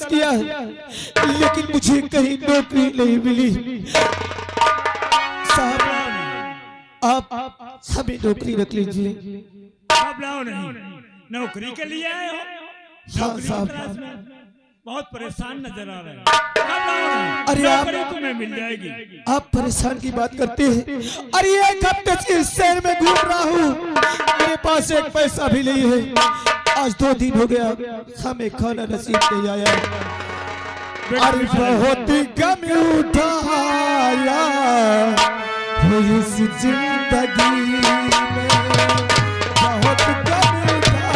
किया है लेकिन मुझे कहीं नौकरी नहीं मिली। साहब आप हमें नौकरी रख लीजिए। नहीं, नौकरी के लिए आए हो? हाँ साहब, बहुत परेशान नजर आ रहे हैं। अरे आप तुम्हें मिल जाएगी। आप परेशान की बात करते हैं। अरे एक हफ्ते से इस शहर में घूम रहा हूँ, मेरे पास एक पैसा भी नहीं है। आज 2 दिन हो गया हमें खाना नसीब नहीं आया। अरे बहुत गम उठाया इस जिंदगी में, बहुत गम उठाया।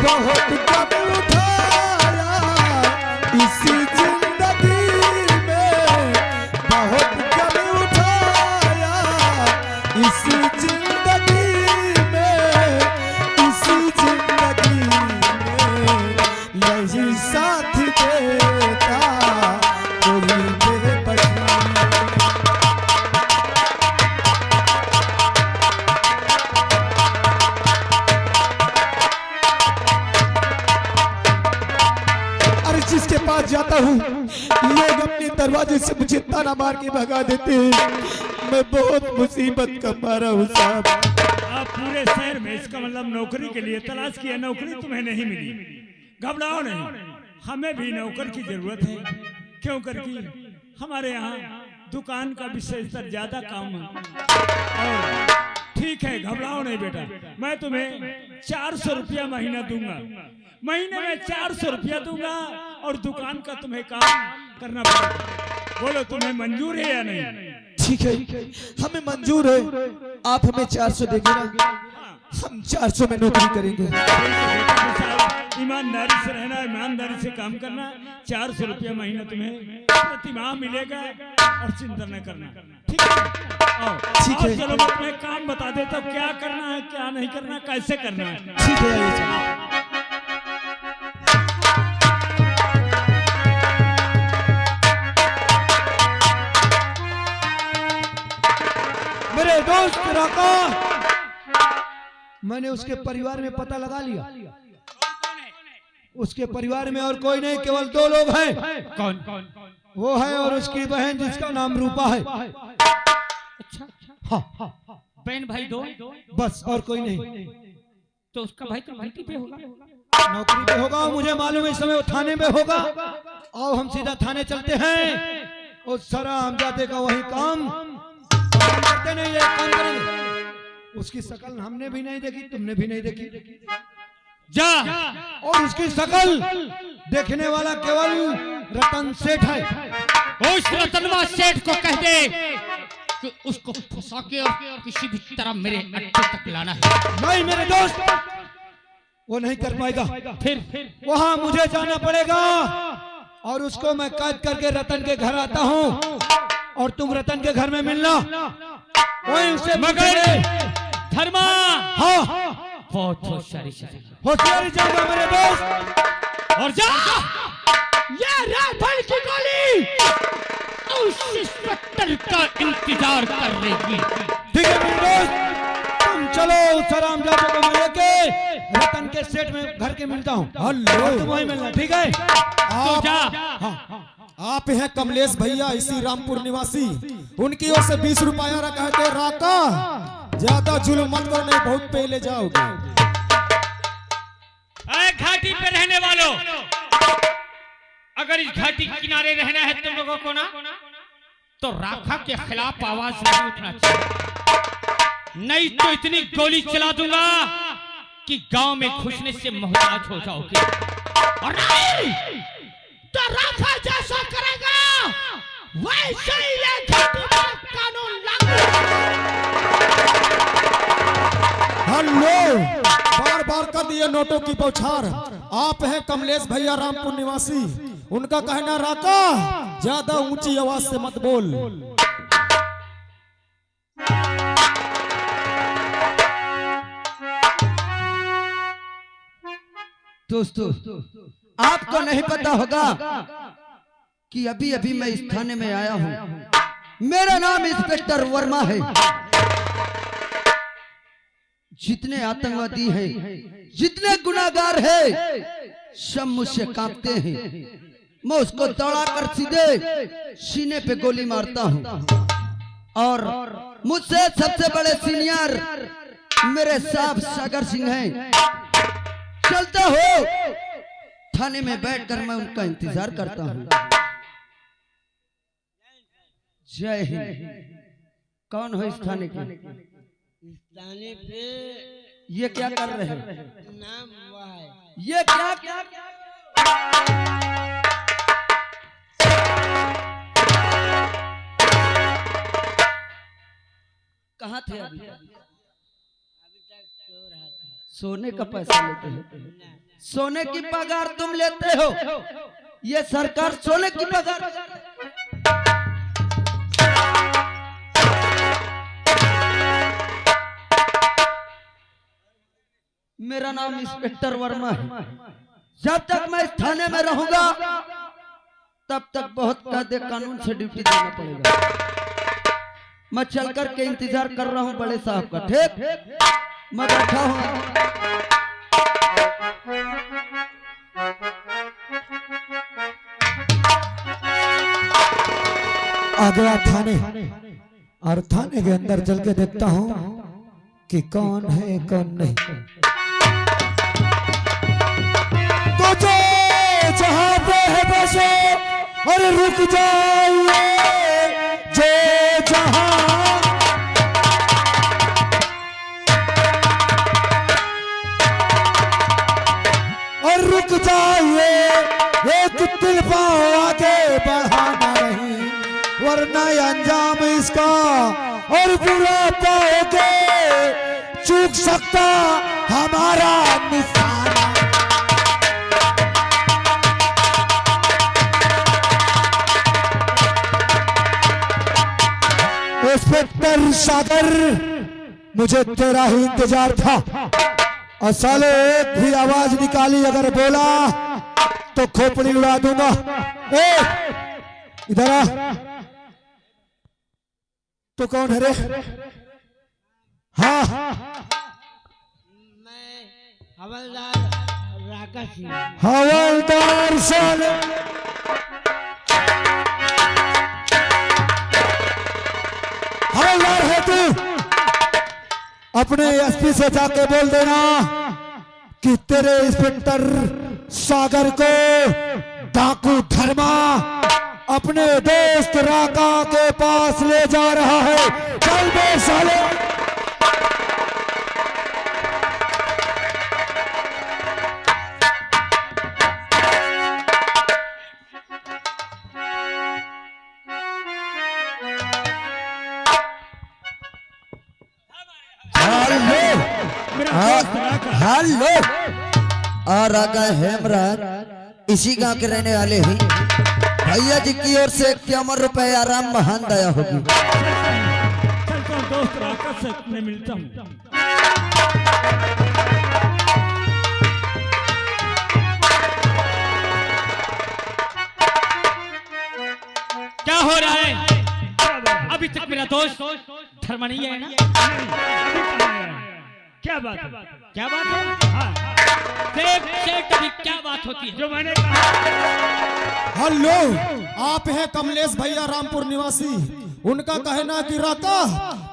बहुत गम उठाया इसी जिंदगी में, बहुत गम उठाया इसी जिंदगी में, इसी जिंदगी में यही साथ देता कोई बेबसी। जिसके पास जाता हूँ लोग अपने दरवाजे से मुझे ताना मार के भगा देते हैं। मैं बहुत मुसीबत का मारा हूँ साहब। आप पूरे शहर में इसका मतलब नौकरी के लिए तलाश किया, नौकरी तुम्हें नहीं मिली। घबराओ नहीं, हमें भी नौकर की जरूरत है। क्यों करके हमारे यहाँ दुकान का विशेष स्तर ज्यादा काम है। और ठीक है, घबराओ नहीं बेटा, मैं तुम्हें 400 रुपया महीना दूंगा। महीने में 400 रुपया दूंगा और दुकान का तुम्हें काम करना पड़ेगा। बोलो तुम्हें मंजूर है या नहीं? ठीक है, हमें मंजूर है। आप हमें 400 देंगे ना, हम 400 में नौकरी करेंगे। ईमानदारी से रहना, ईमानदारी से काम करना। 400 रुपया महीना तुम्हें प्रति माह मिलेगा और चिंता न करना। ठीक है? ठीक है, चलो मैं तुम्हें काम बता देता हूँ, क्या करना है क्या नहीं करना, कैसे करना है। ठीक है, आइए चलो। मेरे दोस्त राका, मैंने उसके परिवार में पता लगा लिया। उसके परिवार में और कोई नहीं, केवल 2 लोग हैं। कौन? वो है और उसकी बहन जिसका नाम रूपा है। अच्छा, हाँ, बहन भाई 2, बस और कोई नहीं। तो उसका भाई तो नौकरी पे होगा। नौकरी पे होगा, मुझे मालूम है इस समय वो थाने में होगा। आओ हम सीधा थाने चलते हैं। और सारा हमजादे का वही काम करते नहीं, ये काम करेंगे। उसकी शकल हमने भी नहीं देखी, तुमने भी नहीं देखी। जा और उसकी शकल देखने वाला केवल रतन सेठ है। उस रतनवा सेठ को कह दे कि उसको फंसा के और किसी भी तरह मेरे अड्डे तक लाना है। नहीं मेरे दोस्त, वो नहीं कर पाएगा। फिर वहां मुझे जाना पड़ेगा और उसको मैं कैद करके रतन के घर आता हूँ और तुम रतन के घर में मिलना। वहीं उसे मगर धर्मा, हाँ बहुत होशियारी जाएगा मेरे दोस्त। और जा, ये राइफल की गोली उस इंस्पेक्टर का इंतजार कर रही। ठीक है मेरे दोस्त, तुम चलो सराम जाते को मैं लेके रतन के सेठ में घर के मिलता हूँ। हेलो, तुम वहीं मिलना, ठीक है? तो जा। हाँ, आप हैं कमलेश भैया, इसी रामपुर निवासी। उनकी ओर से 20 रुपया रखा है। तो राका, ज्यादा जुल्म मत करो, नहीं बहुत पहले जाओगे। घाटी पे रहने वालों, अगर इस घाटी के किनारे रहना है तुम लोगों को ना, तो राका के खिलाफ आवाज नहीं उठना चाहिए, नहीं तो इतनी गोली चला दूंगा कि गांव में घुसने से मोहताज हो जाओगे। और नहीं तो राका जैसा करेगा वैसे ही ये घाटी में कानून लागू। हेलो, बार बार कर दिए नोटों की बौछार। आप हैं कमलेश भैया, रामपुर निवासी। उनका कहना राका, ज्यादा ऊंची आवाज से मत बोल। दोस्तों, आपको नहीं पता होगा कि अभी अभी मैं इस थाने में आया हूँ मेरा नाम इंस्पेक्टर वर्मा है। जितने आतंकवादी हैं, जितने गुनाहगार हैं, सब मुझसे कांपते हैं। मैं उसको दौड़ाकर सीधे सीने पे गोली मारता हूं। और मुझसे सबसे बड़े सीनियर मेरे साहब सागर सिंह हैं। चलते हो थाने में बैठकर मैं उनका इंतजार करता हूं। जय हिंद। कौन हो इस थाने के? इस थाने पे ये क्या कर रहे हैं? नाम हुआ है। ये क्या कहाँ थे अभी? अभी तक सो रहा था। सोने का पैसा लेते हैं? सोने की पगार तुम लेते हो? ये सरकार सोने की पगार। मेरा नाम इंस्पेक्टर वर्मा है। जब तक मैं इस थाने में रहूंगा तब तक बहुत कायदे कानून से ड्यूटी देना पड़ेगा। मैं चल कर के इंतजार कर रहा हूं बड़े साहब का। ठीक, मैं बैठा हूं। आ गया थाने, और थाने के अंदर चल के देखता हूँ कि कौन है कौन नहीं। तो जो जहां पे है बसो और रुक जाइए, जो जहां और रुक जाइए, एक तिल पाँव आगे बढ़ाना नहीं, वरना अंजाम इसका और बुरा पाओगे, चूक सकता हमारा निशाना। इंस्पेक्टर सागर, मुझे तेरा ही इंतजार था, और साले एक भी आवाज निकाली अगर बोला तो खोपड़ी उड़ा दूंगा। ए इधर आ। तो कौन है रे? हाँ, मैं हवलदार राका सिंह। हवलदार साले, हवलदार है तू? अपने एसपी से जाके बोल देना कि तेरे इंस्पेक्टर सागर को डाकू धर्मा अपने दोस्त राका के पास ले जा रहा है। चल बे साले। हेलो, आ राका हेमराज इसी गांव के रहने वाले हैं। भैया जी की ओर से 51 रुपए आराम महान दया होगी। चलता हूँ दोस्त राका से मैं मिलता हूँ। क्या हो रहा है? अभी तक मेरा दोस्त धर्मा नहीं है ना? क्या बात है? क्या बात है? हाँ। अभी क्या बात होती है? जो मैंने कहा। हेलो, आप हैं कमलेश भैया रामपुर निवासी। उनका कहना कि राका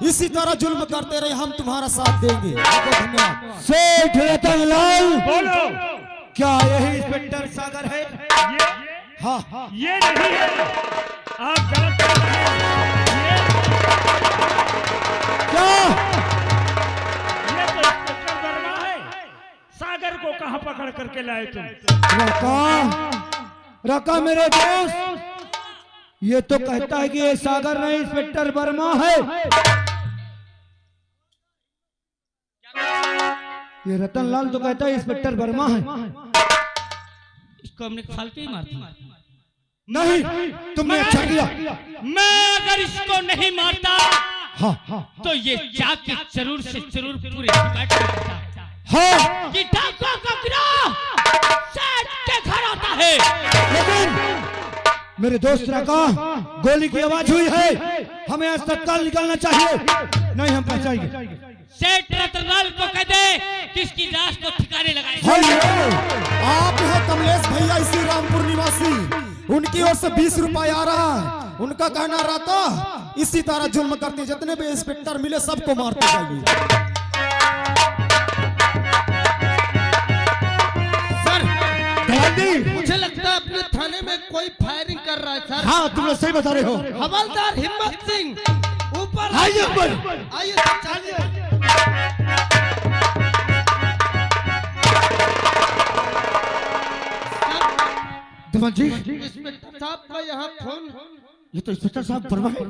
इसी तरह जुल्म करते रहे, हम तुम्हारा साथ देंगे। धन्यवाद। सेठ रतन लाल, बोलो, क्या यही इंस्पेक्टर सागर है? हाँ, ये नहीं है, आप गलत कर रहे हैं। क्या? सागर को कहां पकड़ करके लाए तुम? राका मेरे दोस्त, ये तो कहता है कि ये सागर नहीं इंस्पेक्टर वर्मा है। ये रतन लाल तो कहता है इंस्पेक्टर वर्मा है। इसको हमने फालतू ही मारता। नहीं, तुमने अच्छा किया। मैं अगर इसको नहीं मारता हाँ, तो ये जाके जरूर से जरूर पूरे डिपार्टमेंट में बताता हाँ, कि डाकुओं का गिरोह सेठ के घर आता है। लेकिन मेरे दोस्त राका, गोली की आवाज हुई है, हमें आज तत्काल निकलना चाहिए, नहीं हम पहुंचाएंगे। सेठ रतनलाल को कह दे कि इसकी लाश को ठिकाने लगाए। आप हैं कमलेश भैया इसी रामपुर निवासी, उनकी ओर से 20 रुपए आ रहा है। उनका कहना रहता इसी तरह जुल्म करते, जितने भी इंस्पेक्टर मिले सबको मारते जाइए। मुझे लगता है अपने थाने में कोई फायरिंग कर रहा है सर। हाँ तुम लोग सही बता रहे हो। हवलदार हिम्मत सिंह ऊपर आइए ऊपर, आइए सर, चलिए। धमन जी, इंस्पेक्टर साहब का यहाँ फोन। ये तो इंस्पेक्टर साहब परवा है,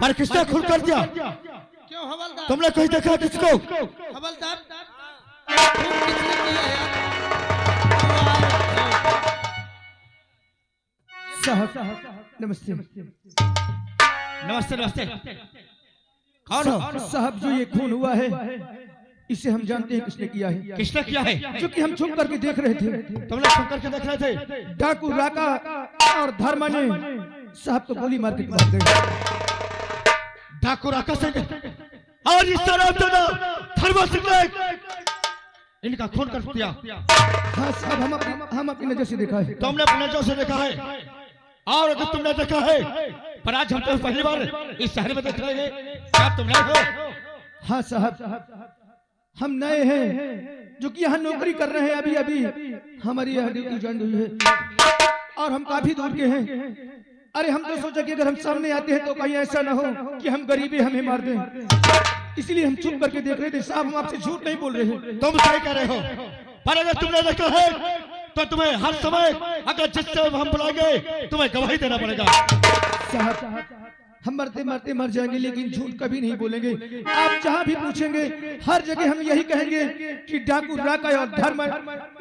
पर किसने खून कर दिया? क्यों हवलदार? तुमने कहीं देखा किसको? हवलदार खून किसने किया है? नमस्ते। नमस्ते नमस्ते। कौन हो? साहब जो ये खून हुआ है इसे हम जानते हैं किसने किया है। किसने किया है? क्योंकि हम छुप करके देख रहे थे। तुम लोग छुप करके देख रहे थे? डाकू राका और धर्मा ने साहब को गोली मार के मार गए। डाकू राका से और इस तरह धर्मा सिंह ने इनका खून कर दिया। हाँ साहब, हम अपनी नजर से देखा है। तुमने अपनी नजर से देखा है और अगर तुमने देखा है, पर आज हम तो पहली बार इस शहर में देख रहे हैं। क्या तुम नए हो? हाँ साहब, हम नए हैं जो कि यहाँ नौकरी कर रहे हैं। अभी अभी हमारी यह ड्यूटी ज्वाइन हुई है और हम काफी दूर के हैं। अरे हम तो सोचा कि अगर हम सामने आते हैं तो कहीं ऐसा ना हो कि हम गरीबी हमें मार दें, इसलिए हम चुप करके देख रहे थे। साहब हम आपसे झूठ नहीं बोल रहे हैं। तुम सही कह रहे हो, पर अगर तुमने देखा है तो तुम्हें हर समय अगर जिससे हम बुलाएंगे तुम्हें गवाही देना पड़ेगा। साहब हम मरते मरते मर जाएंगे लेकिन झूठ कभी नहीं बोलेंगे। आप जहाँ भी पूछेंगे हर जगह हम यही कहेंगे कि डाकू राका और धर्म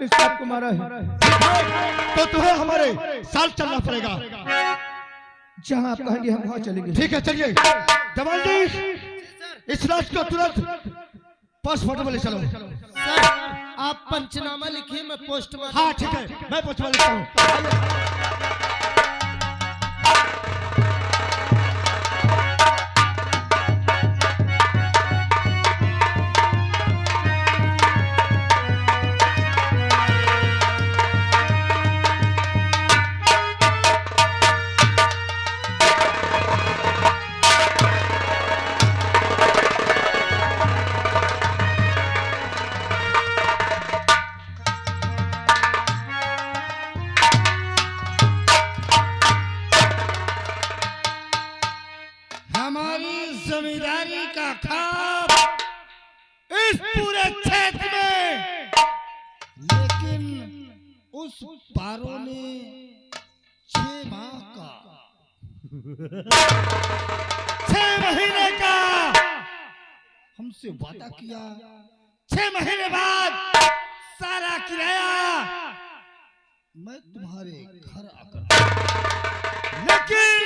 इस साहब को मारा है। तो तुम्हें हमारे साथ चलना पड़ेगा। जहाँ आप कहेंगे हम वहाँ चलेंगे। ठीक है चलिए। जवान जी इस लाश को तुरंत पोस्टमार्टम ले चलो। सर आप पंचनामा लिखिए, मैं पोस्टमार्टम। हाँ ठीक है, मैं पोस्टमार्टम लिखता हूँ। जमींदारी का खाब इस पूरे क्षेत्र में, लेकिन उस पारो ने 6 माह का 6 महीने का हमसे वादा किया। 6 महीने बाद सारा किराया मैं तुम्हारे घर आकर, लेकिन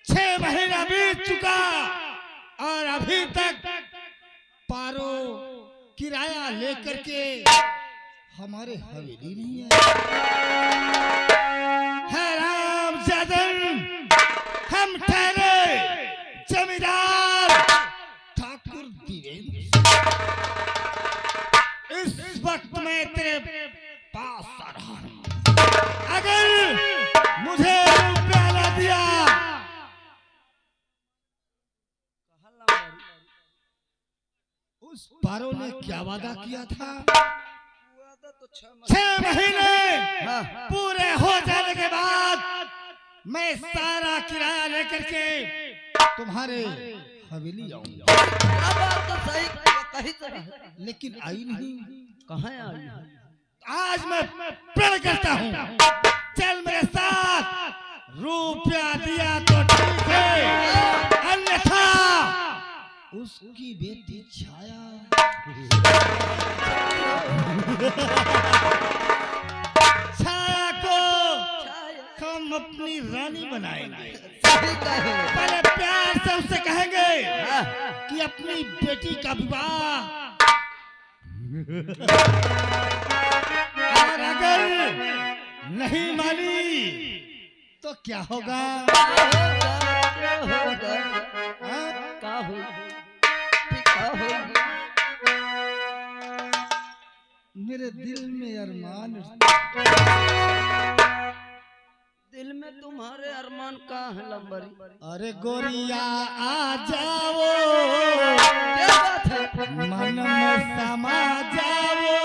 6 महीना बीत चुका और अभी तक पारो किराया लेकर के हमारे हवेली नहीं है राम जदन। हम ठहरे जमींदार ठाकुर दिवेंद्र। इस वक्त मैं तेरे पास आ रहा हूं। अगर मुझे रुपया न दिया, उस पारो ने क्या वादा किया था? 6 महीने पूरे हो जाने के बाद मैं सारा किराया लेकर के तुम्हारे हवेली आऊंगा। तो सही लेकिन आई नहीं। कहाँ आई? आज मैं प्रण करता हूँ, चल मेरे साथ। रुपया दिया तो ठीक है, अन्यथा उसकी बेटी छाया छाया को हम अपनी रानी बनाएंगे। पहले प्यार से उससे कहेंगे कि अपनी बेटी का विवाह, और अगर नहीं मानी तो क्या होगा? क्या होगा का हो का हो मेरे दिल में अरमान दिल में तुम्हारे अरमान का है लंबरी अरे गोरिया आ जाओ क्या बात है मन में समा जाओ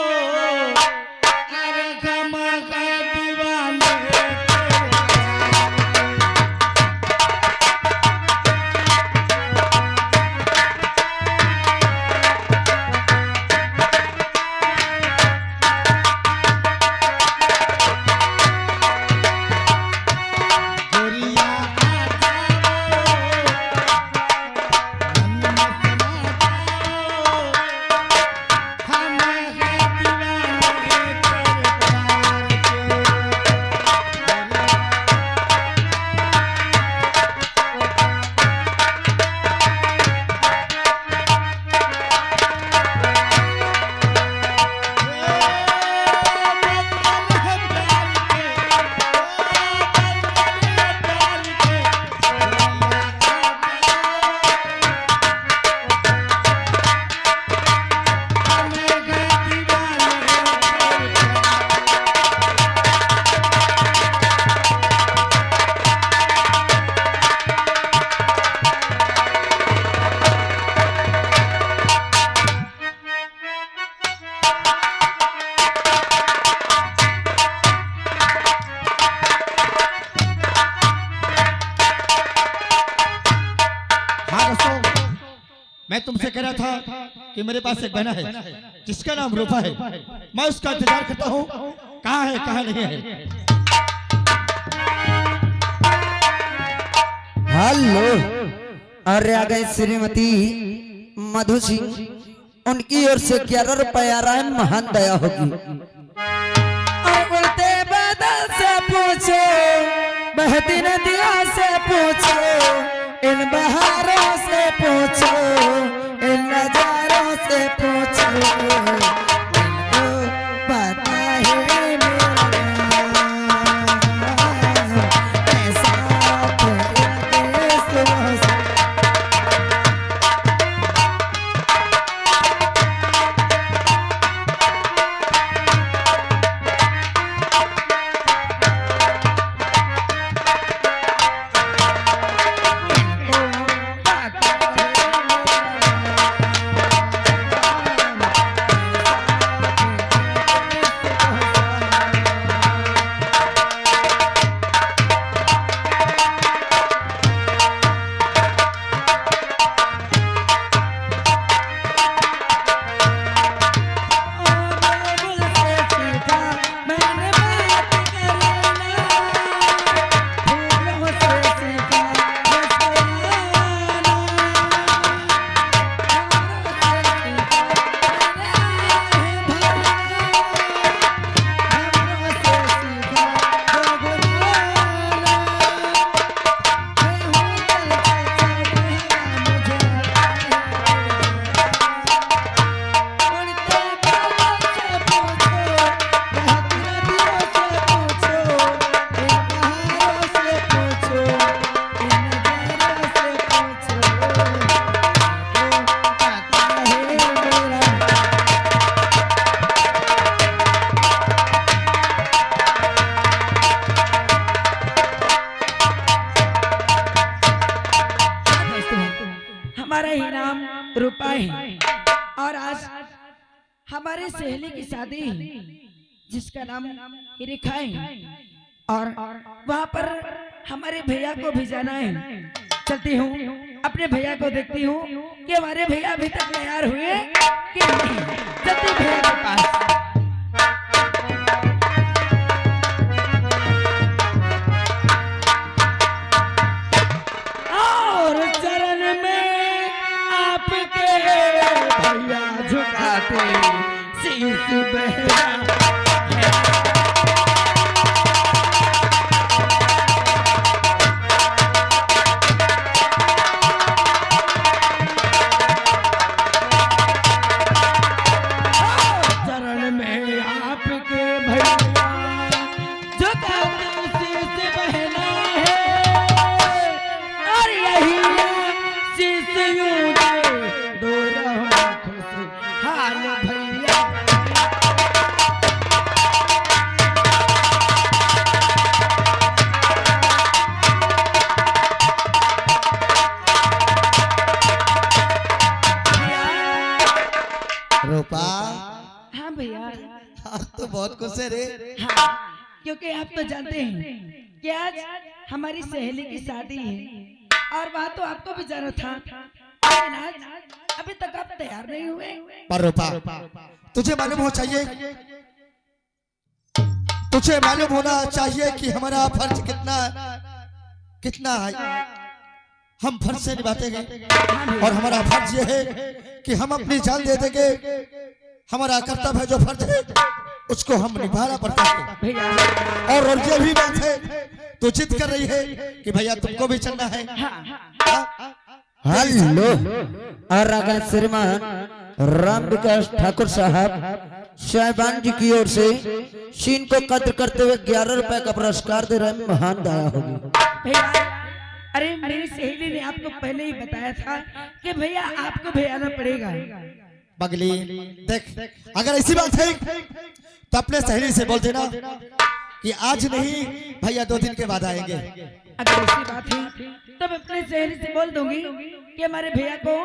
अरे गम का दीवाने मैं तुमसे कह रहा था कि मेरे पास एक बहना है जिसका नाम रूपा है। मैं उसका इंतजार करता हूँ, कहाँ है कहाँ नहीं है। हेलो, अरे आ गए श्रीमती मधु सिंह, उनकी ओर से 11 रुपए आ रहा है, महान दया होगी। और उड़ते बादल से पूछो, बहती नदियों से पूछो, इन बहारों से पूछो, इन नजारों से पूछो, इनको पता है मेरा ऐसा तेरे सुबह से। हमारा ही नाम रूपा है और आज हमारे सहेली की शादी है जिसका नाम रेखा है और वहाँ पर हमारे भैया को भी जाना है। चलती हूँ अपने भैया को देखती हूँ कि हमारे भैया अभी तक तैयार हुए कि नहीं। चलती भैया के पास। और चरण में आपके भैया झुकाते शीश बहरा चरण आज तो बहुत खुश है रे। हाँ, क्योंकि आप तो जानते हैं कि आज हमारी सहेली की शादी है और वहाँ तो आपको भी जाना था, लेकिन आज अभी तक आप तैयार नहीं हुए। पर रूपा, तुझे मालूम हो चाहिए, तुझे मालूम होना चाहिए कि हमारा फर्ज कितना है। हम फर्ज से निभाते हैं और हमारा फर्ज ये है कि हम अपनी जान दे देंगे। हमारा कर्तव्य है, जो फर्ज है उसको हम निभाना पड़ता है। भैया और ये भी बात है, तो जिद कर रही है कि भैया तुमको भी चलना है। हेलो। और अगर श्रीमान राम विकास ठाकुर साहब साहिबान जी की ओर से शीन को कद्र करते हुए 11 रुपए का पुरस्कार दे रहे हैं। महान दया होगी। भैया, अरे मेरी सहेली ने आपको पहले ही बताया था कि भैया आपको भी आना पड़ेगा। बगली देख, अगर ऐसी बात है तो अपने सहेली से बोल देना कि आज नहीं भैया 2 दिन के बाद आएंगे। अगर ऐसी बात है तब अपने सहेली से बोल दूंगी कि हमारे भैया को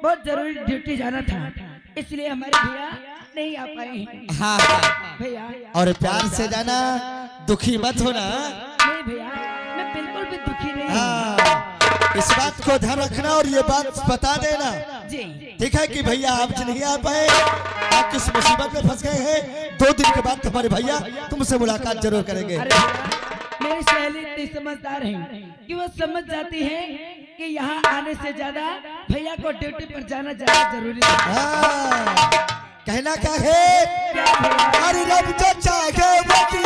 बहुत जरूरी ड्यूटी जाना था, इसलिए हमारे भैया नहीं आ पाए हैं। हाँ भैया, और प्यार से जाना, दुखी मत होना। नहीं भैया, मैं बिल्कुल भी दुखी नहीं हूँ। हाँ, इस बात को ध्यान रखना और ये बात बता देना, जी ठीक है कि भैया आप नहीं आ पाए, आप किस मुसीबत में फंस गए हैं। 2 दिन के बाद तुम्हारे भैया तुमसे मुलाकात जरूर करेंगे। अरे भैया, मेरी सहेली इतनी समझदार है कि वो समझ जाती है कि यहाँ आने से ज्यादा भैया को ड्यूटी पर जाना ज्यादा जरूरी है। हाँ, कहना क्या है, क्या भैया? अरे रब जो चाहे वो की